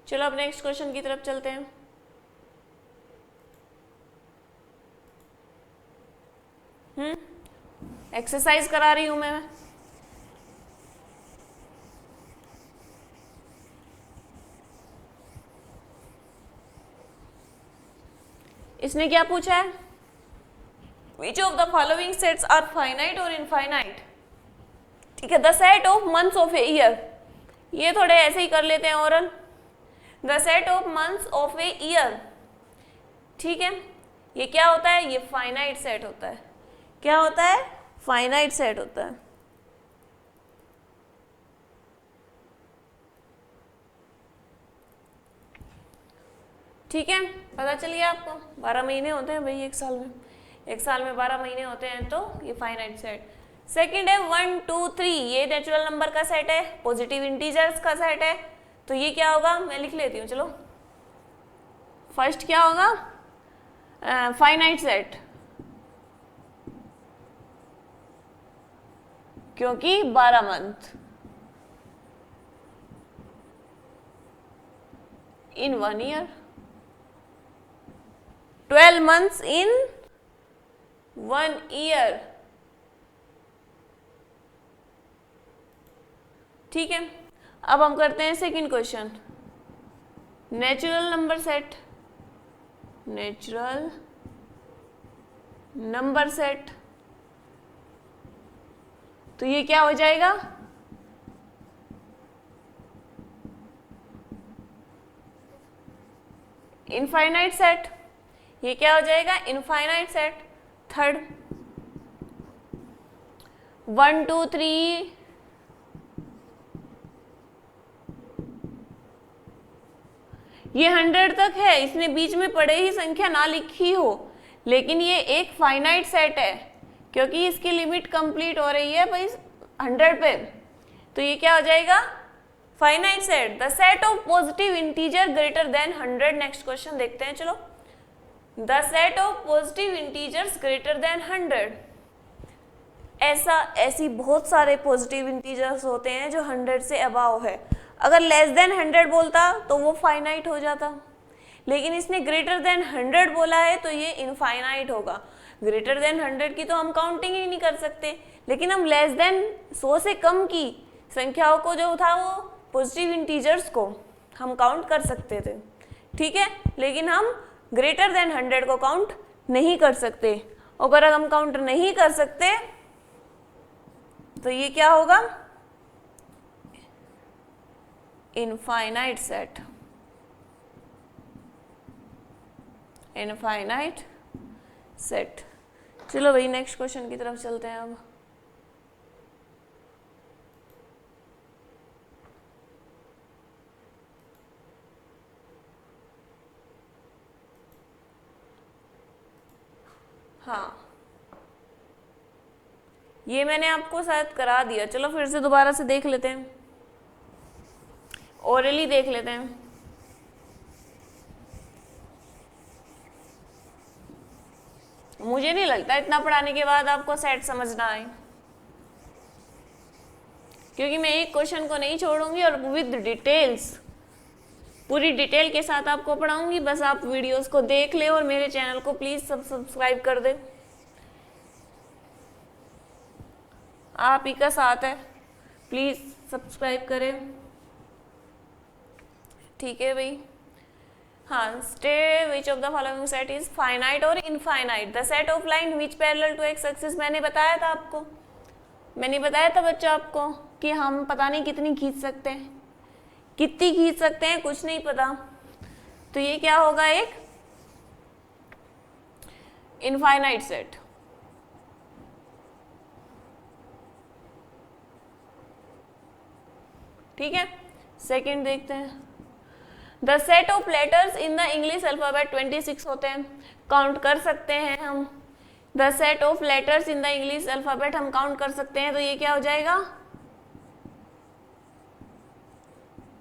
चलो अब नेक्स्ट क्वेश्चन की तरफ चलते हैं। एक्सरसाइज करा रही हूं मैं। इसने क्या पूछा है? Which of the following sets are finite और इनफाइनाइट। ठीक है, the set of months of a year, ये थोड़े ऐसे ही कर लेते हैं oral. The set of months of a year, ठीक है, ये क्या होता है? ये फाइनाइट सेट होता है। क्या होता है? फाइनाइट सेट होता है। ठीक है, पता चल गया आपको? 12 महीने होते हैं भाई एक साल में, एक साल में 12 महीने होते हैं, तो ये फाइनाइट सेट। सेकंड है 1 2 3, ये नेचुरल नंबर का सेट है, पॉजिटिव इंटीजर्स का सेट है। तो ये क्या होगा? मैं लिख लेती हूँ, चलो। फर्स्ट क्या होगा? फाइनाइट सेट, क्योंकि 12 month in 1 year, 12 months in 1 year। ठीक है, अब हम करते हैं second question. Natural number set, natural number set, तो ये क्या हो जाएगा? Infinite set. ये क्या हो जाएगा? Infinite set. थर्ड 1 2 3, ये 100 तक है, इसने बीच में पड़े ही संख्या ना लिखी हो, लेकिन ये एक फाइनाइट सेट है क्योंकि इसकी लिमिट कंप्लीट हो रही है भाई 100 पे। तो ये क्या हो जाएगा? Finite set. The set of positive integer greater than 100। Next question देखते हैं, चलो। The set of positive integers greater than 100। ऐसी बहुत सारे पॉजिटिव इंटीजर्स होते हैं जो 100 से अबाव है। अगर लेस देन 100 बोलता तो वो फाइनाइट हो जाता, लेकिन इसने ग्रेटर देन 100 बोला है तो ये इनफाइनाइट होगा। ग्रेटर देन 100 की तो हम काउंटिंग ही नहीं कर सकते, लेकिन हम लेस देन 100 से कम की संख्याओं को जो था वो पॉजिटिव इंटीजर्स को हम काउंट कर सकते थे, ठीक है, लेकिन हम ग्रेटर देन 100 को काउंट नहीं कर सकते। अगर हम काउंट नहीं कर सकते तो ये क्या होगा, इनफाइनाइट सेट, इनफाइनाइट सेट। चलो भाई नेक्स्ट क्वेश्चन की तरफ चलते हैं अब। हाँ, ये मैंने आपको शायद करा दिया, चलो फिर से दोबारा से देख लेते हैं, ओरली देख लेते हैं। मुझे नहीं लगता इतना पढ़ाने के बाद आपको सेट समझना आए, क्योंकि मैं एक क्वेश्चन को नहीं छोड़ूंगी और विद डिटेल्स, पूरी डिटेल के साथ आपको पढ़ाऊंगी। बस आप वीडियोस को देख ले और मेरे चैनल को प्लीज सब्सक्राइब कर दे, आप ही का साथ है, प्लीज सब्सक्राइब करें, ठीक है भाई। हाँ, state which of the following set is finite और infinite. The set of line which parallel to x axis, मैंने बताया था आपको, मैंने बताया था बच्चों आपको कि हम पता नहीं कितनी खींच सकते हैं, कितनी खींच सकते हैं कुछ नहीं पता। तो ये क्या होगा, एक इनफाइनाइट सेट। ठीक है, सेकंड देखते हैं। The set of letters in the English alphabet 26 होते हैं, काउंट कर सकते हैं हम। The set of letters in the English alphabet हम काउंट कर सकते हैं, तो ये क्या हो जाएगा,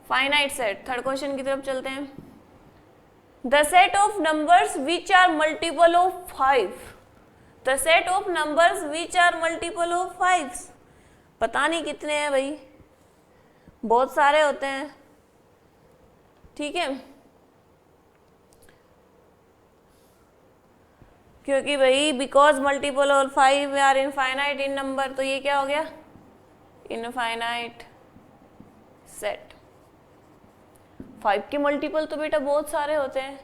फाइनाइट सेट। थर्ड क्वेश्चन की तरफ चलते हैं। The set of numbers which are multiple of 5, the set of numbers which are multiple of 5, पता नहीं कितने हैं भाई, बहुत सारे होते हैं, ठीक है, क्योंकि भाई because multiple of 5 are infinite in number, तो ये क्या हो गया, इनफाइनाइट सेट। 5 के मल्टीपल तो बेटा बहुत सारे होते हैं,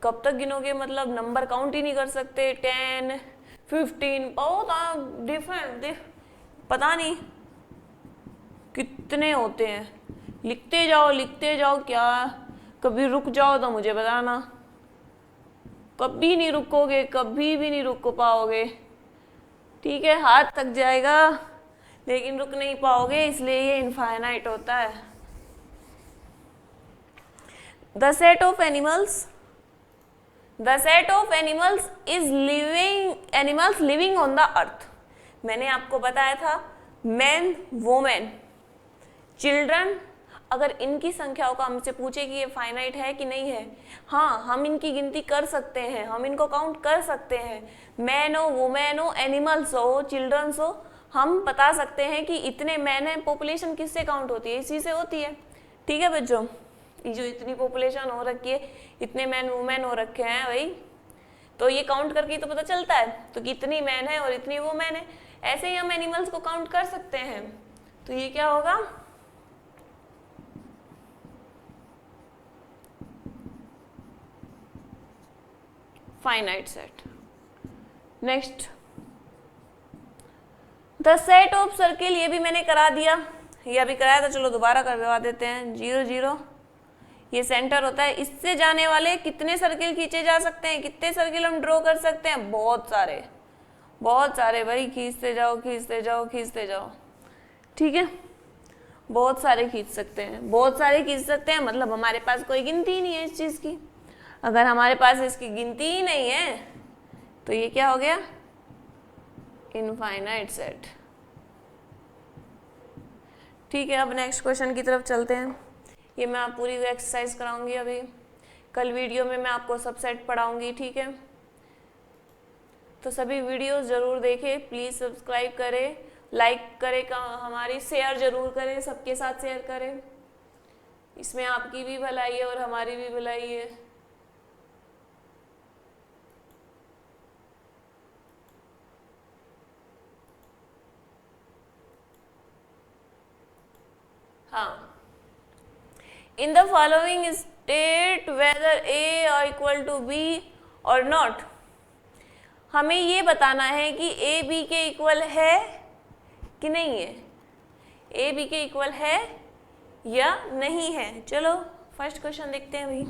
कब तक गिनोगे, मतलब नंबर काउंट ही नहीं कर सकते। 10, 15 बहुत डिफरेंट, पता नहीं कितने होते हैं, लिखते जाओ, क्या कभी रुक जाओ तो मुझे बताना, कभी नहीं रुकोगे, कभी भी नहीं रुक पाओगे, ठीक है, हाथ थक जाएगा लेकिन रुक नहीं पाओगे, इसलिए ये इनफाइनाइट होता है। The set of animals, the set of animals is animals living on the earth. मैंने आपको बताया था मैन, वोमेन, चिल्ड्रन, अगर इनकी संख्याओं का हमसे पूछे कि ये फाइनाइट है कि नहीं है, हाँ हम इनकी गिनती कर सकते हैं, हम इनको काउंट कर सकते हैं। मैन हो, वुमेन हो, एनिमल्स हो, चिल्ड्रंस हो, हम बता सकते हैं कि इतने मैन है। पॉपुलेशन किससे काउंट होती है, इसी से होती है, ठीक है बच्चों। ये जो इतनी पॉपुलेशन हो रखी है, इतने मैन वुमेन हो रखे हैं भाई, तो ये काउंट करके तो पता चलता है तो कितनी मैन है और इतनी वुमेन है। ऐसे ही हम एनिमल्स को काउंट कर सकते हैं, तो ये क्या होगा, finite set. Next, the set of circle, ये भी मैंने करा दिया, ये अभी कराया था, चलो दोबारा करवा देते हैं। 0 0 ये सेंटर होता है, इससे जाने वाले कितने सर्किल खींचे जा सकते हैं, कितने सर्किल हम ड्रॉ कर सकते हैं, बहुत सारे, बहुत सारे भाई, खींचते जाओ खींचते जाओ खींचते जाओ, ठीक है, बहुत सारे खींच सकते हैं, बहुत सारे खींच सकते हैं, मतलब हमारे पास कोई गिनती ही नहीं है इस चीज की। अगर हमारे पास इसकी गिनती ही नहीं है तो ये क्या हो गया, इनफाइनाइट सेट। ठीक है, अब नेक्स्ट क्वेश्चन की तरफ चलते हैं। ये मैं आप पूरी एक्सरसाइज कराऊंगी अभी, कल वीडियो में मैं आपको सब सेट पढ़ाऊंगी, ठीक है। तो सभी वीडियोस जरूर देखें, प्लीज़ सब्सक्राइब करें, लाइक करें, हमारी शेयर जरूर करें, सबके साथ शेयर करें, इसमें आपकी भी भलाई है और हमारी भी भलाई है। हाँ, in the following state whether A और इक्वल टू बी और नॉट। हमें ये बताना है कि ए बी के इक्वल है कि नहीं है, ए बी के इक्वल है या नहीं है। चलो फर्स्ट क्वेश्चन देखते हैं भाई।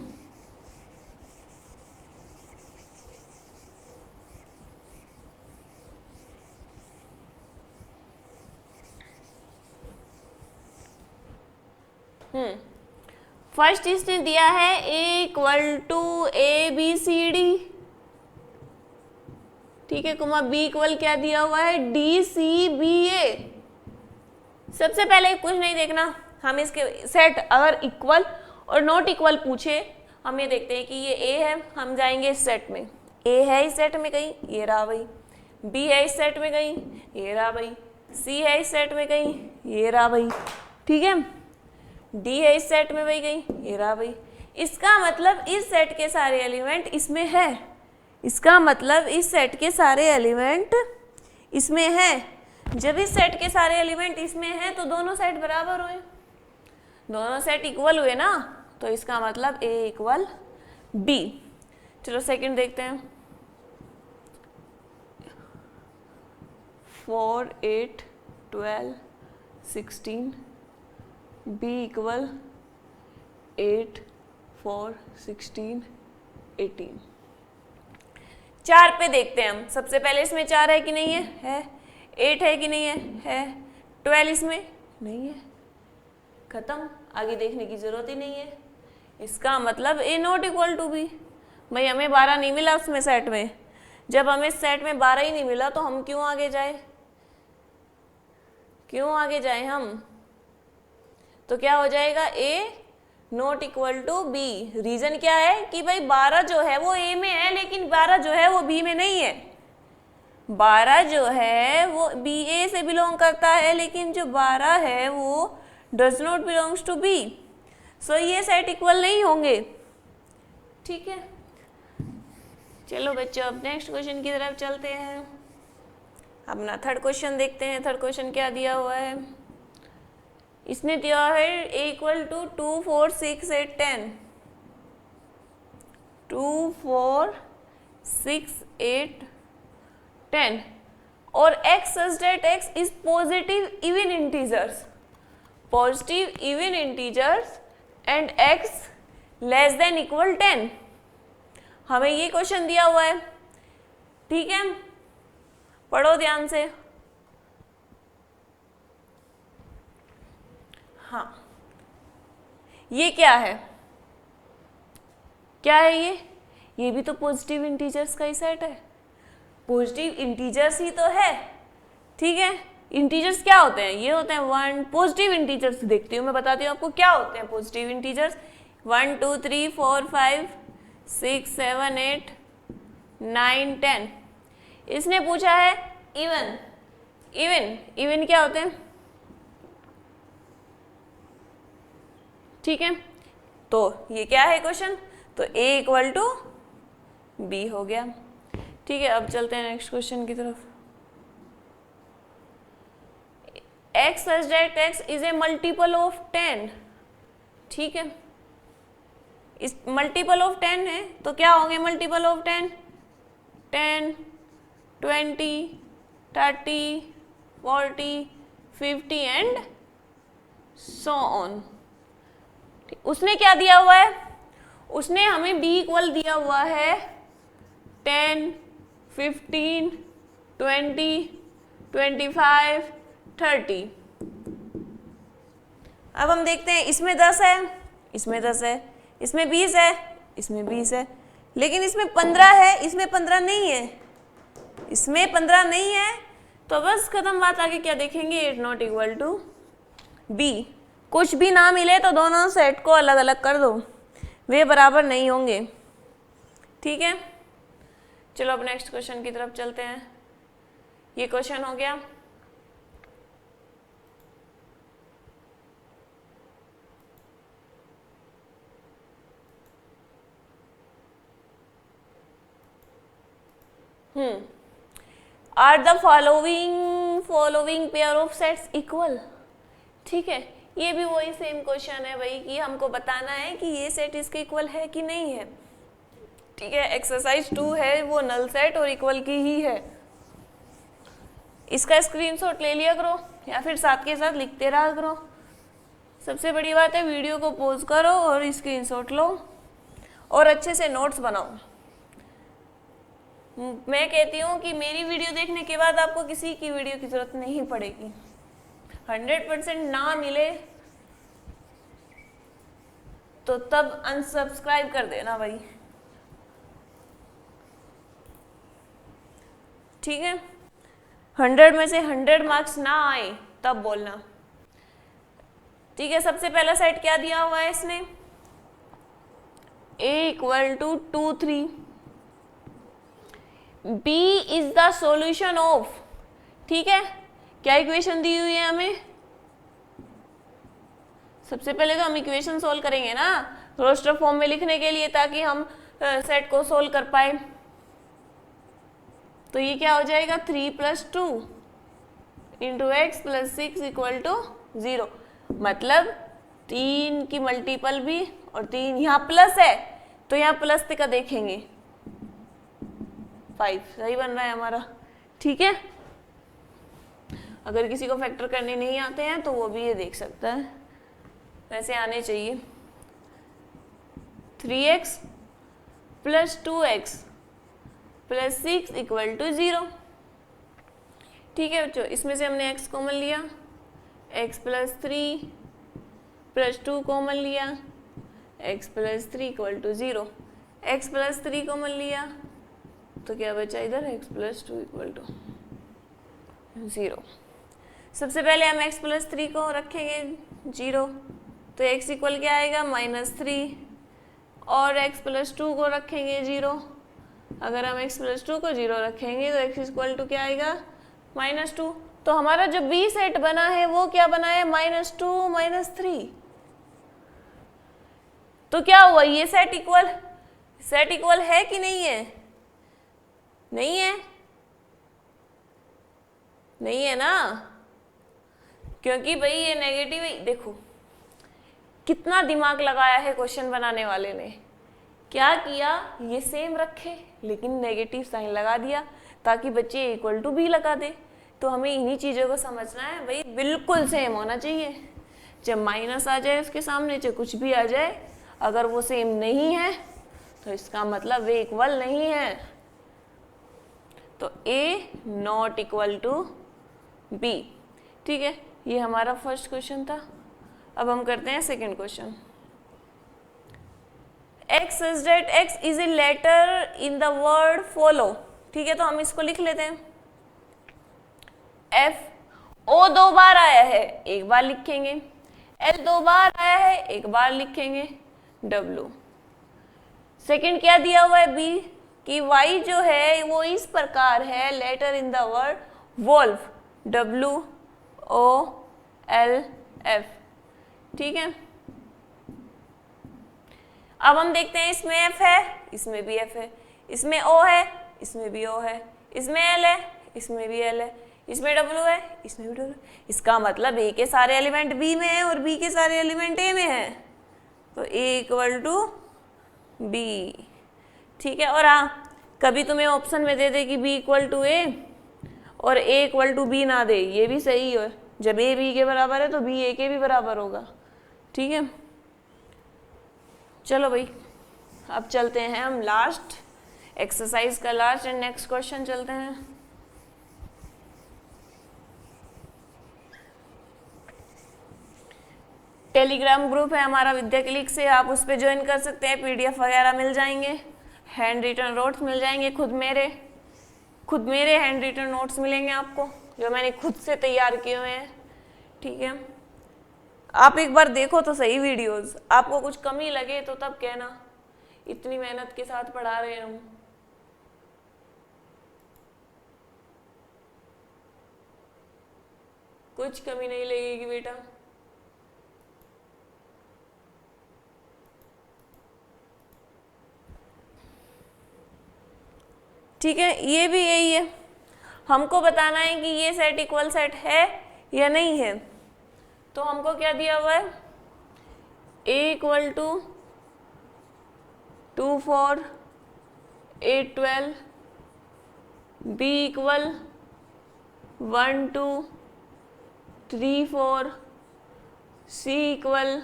फर्स्ट इसने दिया है A equal to A B C D, ठीक है, कुमा बी इक्वल क्या दिया हुआ है, डी सी बी ए। सबसे पहले कुछ नहीं देखना, हम इसके सेट अगर इक्वल और नॉट इक्वल पूछे, हम ये देखते हैं कि ये ए है, हम जाएंगे इस सेट में, ए है इस सेट में कहीं, ये रहा भाई, बी है इस सेट में कहीं, ये रहा भाई, सी है इस सेट में कहीं, ये रहा भाई, ठीक है, डी है इस सेट में भाई कहीं, ये रहा भाई। इसका मतलब इस सेट के सारे एलिमेंट इसमें है, इसका मतलब इस सेट के सारे एलिमेंट इसमें है। जब इस सेट के सारे एलिमेंट इसमें हैं तो दोनों सेट बराबर हुए, दोनों सेट इक्वल हुए ना, तो इसका मतलब ए इक्वल बी। चलो सेकंड देखते हैं। 4 8 12 16 बी इक्वल 8 4 16 18। 4 पे देखते हैं हम। सबसे पहले इसमें 4 है कि नहीं है 8 है कि नहीं है 12 इसमें नहीं है, खत्म, आगे देखने की जरूरत ही नहीं है। इसका मतलब ए नॉट इक्वल टू बी। भाई हमें 12 नहीं मिला उसमें सेट में, जब हमें सेट में 12 ही नहीं मिला तो हम क्यों आगे जाए, क्यों आगे जाए हम। तो क्या हो जाएगा, A not equal to B. Reason क्या है कि भाई 12 जो है वो ए में है, लेकिन 12 जो है वो बी में नहीं है। 12 जो है वो बी ए से बिलोंग करता है, लेकिन जो 12 है वो does not belongs to B. So ये सेट इक्वल नहीं होंगे, ठीक है। चलो बच्चों अब नेक्स्ट क्वेश्चन की तरफ चलते हैं। अपना थर्ड क्वेश्चन देखते हैं। थर्ड क्वेश्चन क्या दिया हुआ है, इसने दिया है a इक्वल टू 2 4 6 8 10, 2 4 6 8 10 और x such that x is positive even integers, positive even integers and x less than equal 10। हमें ये क्वेश्चन दिया हुआ है, ठीक है, पढ़ो ध्यान से। हाँ, ये क्या है, क्या है ये भी तो पॉजिटिव इंटीजर्स का ही सेट है। पॉजिटिव इंटीजर्स ही तो है, ठीक है। इंटीजर्स क्या होते हैं, ये होते हैं 1। पॉजिटिव इंटीजर्स देखती हूँ मैं, बताती हूँ आपको क्या होते हैं पॉजिटिव इंटीजर्स। 1 2 3 4 5 6 7 8 9 10। इसने पूछा है इवन, इवन इवन क्या होते हैं, ठीक है। तो ये क्या है क्वेश्चन, तो a इक्वल टू बी हो गया, ठीक है। अब चलते हैं नेक्स्ट क्वेश्चन की तरफ। x such that x is a multiple of 10, ठीक है। इस मल्टीपल ऑफ 10 है तो क्या होंगे multiple of 10, 10 20 30 40 50 and so on. उसने क्या दिया हुआ है, उसने हमें b इक्वल दिया हुआ है 10 15 20 25 30। अब हम देखते हैं, इसमें 10 है, इसमें 10 है, इसमें 20 है, इसमें 20 है, लेकिन इसमें 15 है, इसमें 15 नहीं है, इसमें 15 नहीं है। तो बस खत्म बात, आगे क्या देखेंगे, it not equal to be. कुछ भी ना मिले तो दोनों सेट को अलग अलग कर दो, वे बराबर नहीं होंगे, ठीक है। चलो अब नेक्स्ट क्वेश्चन की तरफ चलते हैं। ये क्वेश्चन हो गया। Are the following pair of sets equal, ठीक है। ये भी वही सेम क्वेश्चन है भाई कि हमको बताना है कि ये सेट इसके इक्वल है कि नहीं है। ठीक है, एक्सरसाइज 2 है वो नल सेट और इक्वल की ही है। इसका स्क्रीनशॉट ले लिया करो या फिर साथ के साथ लिखते रहा करो। सबसे बड़ी बात है वीडियो को पॉज करो और स्क्रीनशॉट लो और अच्छे से नोट्स बनाओ। मैं कहती हूँ कि मेरी वीडियो देखने के बाद आपको किसी की वीडियो की जरूरत नहीं पड़ेगी। 100% ना मिले तो तब अनसब्सक्राइब कर देना भाई। ठीक है, 100 में से 100 मार्क्स ना आए तब बोलना। ठीक है, सबसे पहला सेट क्या दिया हुआ है इसने, A = 2 3, B is the solution of. ठीक है, क्या इक्वेशन दी हुई है हमें, सबसे पहले तो हम इक्वेशन सोल्व करेंगे ना रोस्टर फॉर्म में लिखने के लिए ताकि हम सेट को सोल्व कर पाए। तो ये क्या हो जाएगा 3 + 2 × x + 6 = 0। मतलब 3 की मल्टीपल भी और 3 यहाँ प्लस है तो यहाँ प्लस का देखेंगे 5 सही बन रहा है हमारा। ठीक है, अगर किसी को फैक्टर करने नहीं आते हैं तो वो भी ये देख सकता है, वैसे आने चाहिए। 3x + 2x + 6 = 0। ठीक है बच्चों, इसमें से हमने x कॉमन लिया, x + 3 + 2 कॉमन लिया, x + 3 = 0। x + 3 कॉमन लिया तो क्या बचा इधर, x + 2 = 0। सबसे पहले हम x + 3 को रखेंगे 0 तो x इक्वल क्या आएगा -3, और x + 2 को रखेंगे 0। अगर हम x + 2 को 0 रखेंगे तो x इक्वल क्या आएगा -2। तो हमारा जो B सेट बना है वो क्या बना है -2 -3। तो क्या हुआ, ये सेट इक्वल है कि नहीं है, नहीं है, नहीं है ना, क्योंकि भाई ये नेगेटिव है। देखो कितना दिमाग लगाया है क्वेश्चन बनाने वाले ने, क्या किया, ये सेम रखे लेकिन नेगेटिव साइन लगा दिया ताकि बच्चे = B लगा दे। तो हमें इन्हीं चीज़ों को समझना है भाई, बिल्कुल सेम होना चाहिए। जब माइनस आ जाए उसके सामने, चाहे कुछ भी आ जाए, अगर वो सेम नहीं है तो इसका मतलब वे इक्वल नहीं है। तो A ≠ B। ठीक है, ये हमारा फर्स्ट क्वेश्चन था। अब हम करते हैं second question. X says that X is a letter in the word follow। ठीक है, तो हम इसको लिख लेते हैं। F O 2 बार आया है, एक बार लिखेंगे। L 2 बार आया है, एक बार लिखेंगे। W सेकंड क्या दिया हुआ है B कि Y जो है वो इस प्रकार है, letter in the word wolf, WOLF। ठीक है, अब हम देखते हैं इसमें F है, इसमें भी F है, इसमें O है, इसमें भी O है, इसमें L है, इसमें भी L है, इसमें W है, इसमें भी W है। इसका मतलब A के सारे एलिमेंट B में है और B के सारे एलिमेंट A में है, तो A = B। ठीक है, और हाँ कभी तुम्हें ऑप्शन में दे दे कि B = A और A = B ना दे, ये भी सही है। जब A B के बराबर है तो B A के भी बराबर होगा। ठीक है, चलो भाई अब चलते हैं हम लास्ट एक्सरसाइज का लास्ट एंड नेक्स्ट क्वेश्चन चलते हैं। टेलीग्राम ग्रुप है हमारा विद्या क्लिक से, आप उस पर ज्वाइन कर सकते हैं। PDF वगैरह मिल जाएंगे, हैंड रिटन नोट्स मिल जाएंगे, खुद मेरे हैंड रिटन नोट्स मिलेंगे आपको जो मैंने खुद से तैयार किए हुए हैं। ठीक है, आप एक बार देखो तो सही वीडियोस, आपको कुछ कमी लगे तो तब कहना, इतनी मेहनत के साथ पढ़ा रहे हैं हम। कुछ कमी नहीं लगेगी बेटा। ठीक है, ये भी यही है, हमको बताना है कि ये सेट इक्वल सेट है या नहीं है। तो हमको क्या दिया हुआ है, A equal to 2 4 8 12, B equal 1 2 3 4, C equal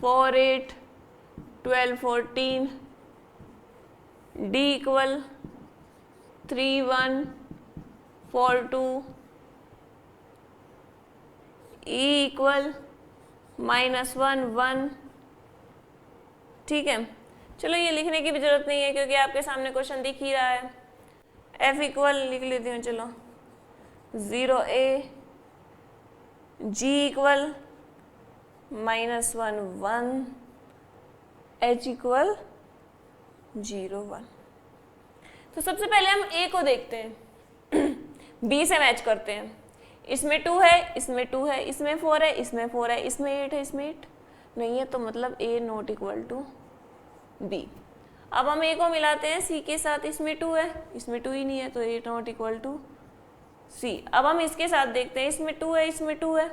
4 8 12 14, D equal 3 1 4 2, E equal -1 1। ठीक है, चलो ये लिखने की भी जरूरत नहीं है क्योंकि आपके सामने क्वेश्चन दिख ही रहा है। F इक्वल लिख लेती हूँ, चलो 0 A, G equal -1 1, H equal 0 1। तो सबसे पहले हम A को देखते हैं B से मैच करते हैं। इसमें 2 है, इसमें 2 है, इसमें 4 है, इसमें 4 है, इसमें 8 है, इसमें 8 नहीं है, तो मतलब A not equal to B। अब हम A को मिलाते हैं C के साथ, इसमें 2 है, इसमें 2 ही नहीं है, तो A not equal to C। अब हम इसके साथ देखते हैं, इसमें 2 है, इसमें 2 है,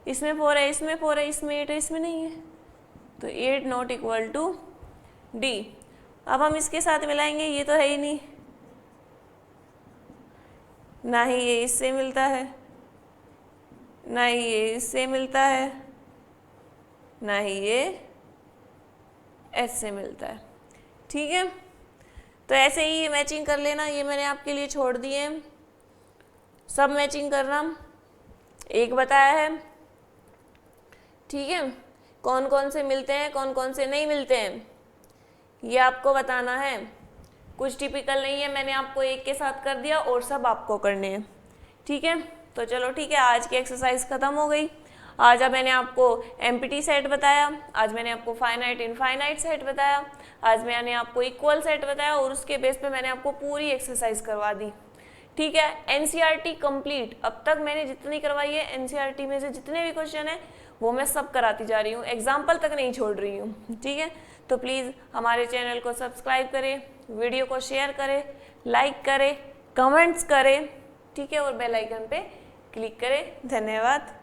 इसमें 4 है, इसमें 4 है, इसमें 8 है, इसमें नहीं है, तो 8 नॉट इक्वल टू D। अब हम इसके साथ मिलाएंगे, ये तो है ही नहीं, ना ही ये इससे मिलता है, ना ही ये इससे मिलता है, ना ही ये S से मिलता है। ठीक है, तो ऐसे ही ये मैचिंग कर लेना, ये मैंने आपके लिए छोड़ दिए हैं, सब मैचिंग करना एक बताया है। ठीक है, कौन कौन से मिलते हैं, कौन कौन से नहीं मिलते हैं, ये आपको बताना है। कुछ टिपिकल नहीं है, मैंने आपको एक के साथ कर दिया और सब आपको करने हैं। ठीक है, तो चलो ठीक है, आज की एक्सरसाइज खत्म हो गई। आज मैंने आपको एम्प्टी सेट बताया, आज मैंने आपको फाइनाइट इनफाइनाइट सेट बताया, आज मैंने आपको इक्वल सेट बताया और उसके बेस पे मैंने आपको पूरी एक्सरसाइज करवा दी। ठीक है, एनसीईआरटी कंप्लीट, अब तक मैंने जितनी करवाई है एनसीईआरटी में से जितने भी क्वेश्चन है वो मैं सब कराती जा रही हूँ, एग्जाम्पल तक नहीं छोड़ रही हूँ। ठीक है, तो प्लीज़ हमारे चैनल को सब्सक्राइब करें, वीडियो को शेयर करें, लाइक करें, कमेंट्स करें। ठीक है, और बेल आइकन पे क्लिक करें। धन्यवाद।